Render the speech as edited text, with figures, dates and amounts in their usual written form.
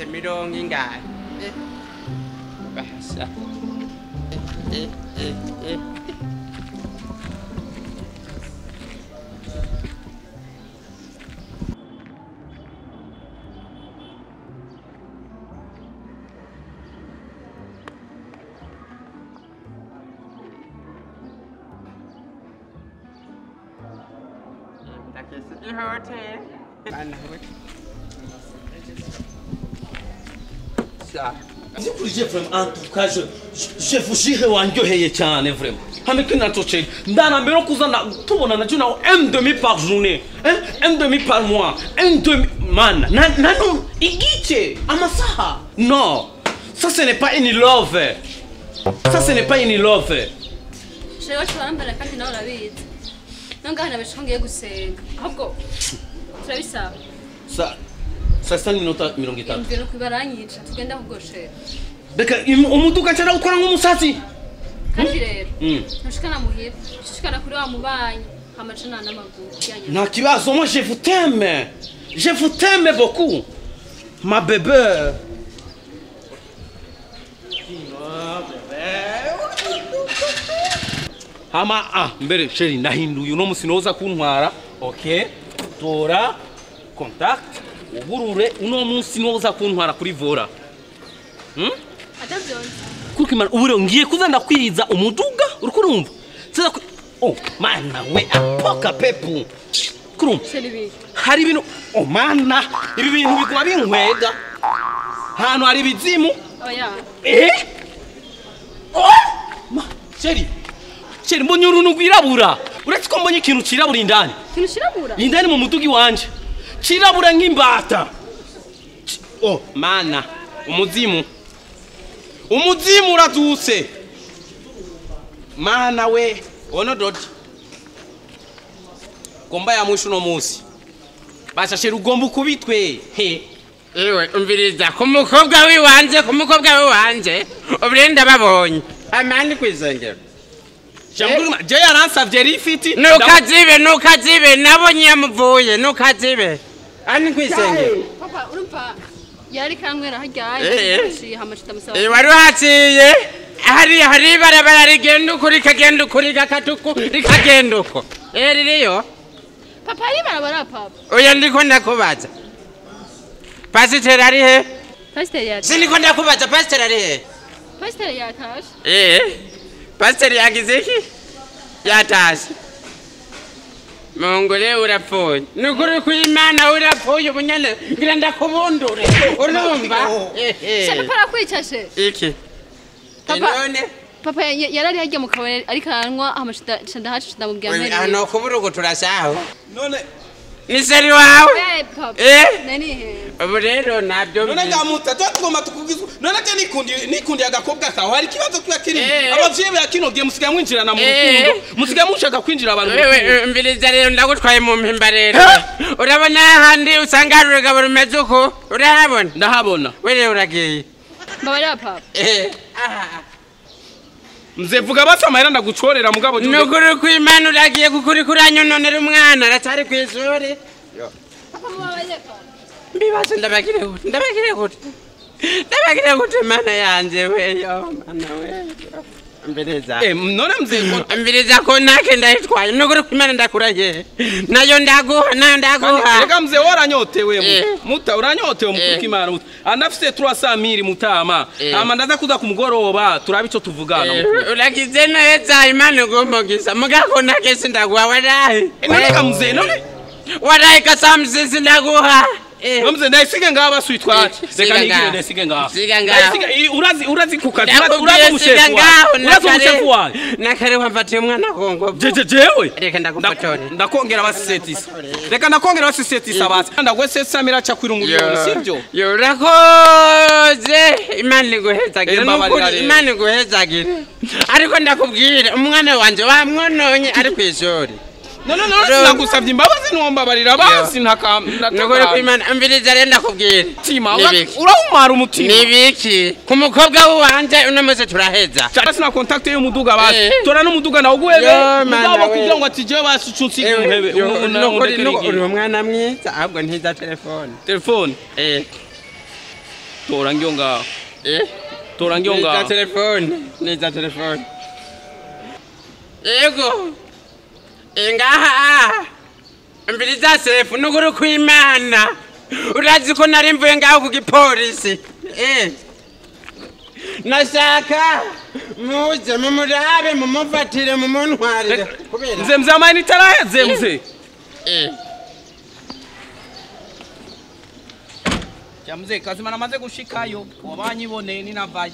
ufise mirongo ingahe basha hotel. Zikurije vraiment en tout cas je vous jure wanyoheye cyane vraiment. Hameke natoceye ndanambere no kuzana tubona na juna un demi par journée, un demi par mois, un demi man. Non, igice amasaha. Non. Ça ce n'est pas une love. Ça ce n'est pas une love. Je vais twambara kandi nawe urabizi. Nongana bishongiye gusenga. Ahubwo turabisaba. Sasa ni nota 30. Imviro kwibaranyica tugenda kugoshera. Beka umuduga cyara gukora nk'umusatsi. Kandi rero ntushikana muhira, ntushikana kuri wa mubanyi amacana n'amaguru yanye. Nta kibazo, moi je vous t'aime. Je vous t'aime beaucoup. Ma bébé. Hama mbere sheri ndahinduye uno musinoza kuntwara. Okay. Tora contact ugurure uno munsi noza kuntwara kuri Vora. Atavyonze. Kuko ubure ngiye kuzanda kwiriza umuduga urukurumva. Sasa oh mana we apoka pepu. Kurumva. Hari ibintu oh mana ibi bintu biguma binkwega. Hano hari bizimu. Oya. Ma sheri. Sheri mbonye uruntu rwirabura. Uretse ko mbonye ikintu kirabura indani. Ikintu kirabura? Indani mu mudugi wanje. Kirabura nk'imbata. Oh mana umuzimu uradutse mana we ono dodi gomba ya mwisho no munsi bashashe rugomba kubitwe he ewe umviriza kumukobwa wiwanje ubrenda babonye amani kwizengera Jamburuma je yaransavye rifiti nukazibe nabonye yamuvuye nukazibe ani kwizengera papa urumva yari kanywera hajyaye hamashita musaba wari haciye hari barabara rigenda ukuri kagenda ukuri gakatuku rikagenda uko ririyo papa ari barabara papa oya ndiko ndakubaza pasiteri ari he pasiteri yatashe siniko ndakubaza pasiteri ari he pasiteri yatashe pasiteri yagize iki yatashe Mongole urapfuye nukuri kw'Imana urapfuye ubunyane ngira ndakubundure urumva Shaka para kwicashe iki Papa yarari hajya mu kabari ariko anwa amashita ndahacu ndamubwira mbere ano kuburugo turasaho none ni seri wawe nani he ubu rero nabyo none ngamuta twatugoma tukugizwe none je nikundi agakobwa kaho hari kibazo kiba kiri abavyeyi yakinogiye musigaye mwinjirana mu rukundo musigaye mushaka kwinjira abantu mbiriza rero ndagutwaye mu mpimba rero urabona handi usanga hari urugabo rumeze uko urahabona ndahabona wewe uragiye mbabara papa mzevuga basa amahera ndagucorera mugabo nukuri kw'Imana uragiye kukuri kuranyononera umwana aratari kw'ishure papa mubabaye papa mbibaze ndabagire gute mana yanje weyo mana we mbireza none mzeko mbireza ko nake ndayitwaye nukuri kw'Imana ndakuraje nayo ndaguha reka mze waranyotewe muta uranyotewe mukuri kw'Imana anafise 300,000 mutama ama ndaza kuza kumugoroba turabico tuvugana uragize neza Imana igombogiza mugako nake sindaguha warahi none mze none warahi kasamsisi ndaguha Nomze ndayisige ngaba switwati reka nigire ndayisige ngaba urazi kukazi urazi mushefu wawe nakare wamfatiye umwana kongo jewe reka ndagufotore ndakongera basisetisa reka ndakongera basisetisa basi ndagwese samira cha kwirunguriro sivyo urakoze Imana iguhezagira nukuri Imana iguhezagira ariko ndakubwira umwana wanje wamwononye ari kwishori No sinagusavye imbabazi nombabarira basi nukuri kw'Imana mbiriza rero ndakubwira tima urahumara umutima nibiki ku mukobwa wanje unomeze turaheza cyane sina contact y'umuduga basi tora n'umuduga nawo guhebe mugabo kugira ngo ati je basucutsi guhebe nukuri umwana mwiza ahubwo ntiza telefone tora ngyo ngaho tora ngyo Niza ngaho telefone. Ego. Ingaha. Mbiriza sefu nukuri kw'Imana. Urazi ko nari mvuye ngaho ku gipolisi. Nashaka muze mumurabe mumufatire mumuntwarire. Mzee mzee amani taraheze mzee. Mzee kazima namaze gushikayo wabanyiboneye ninavayo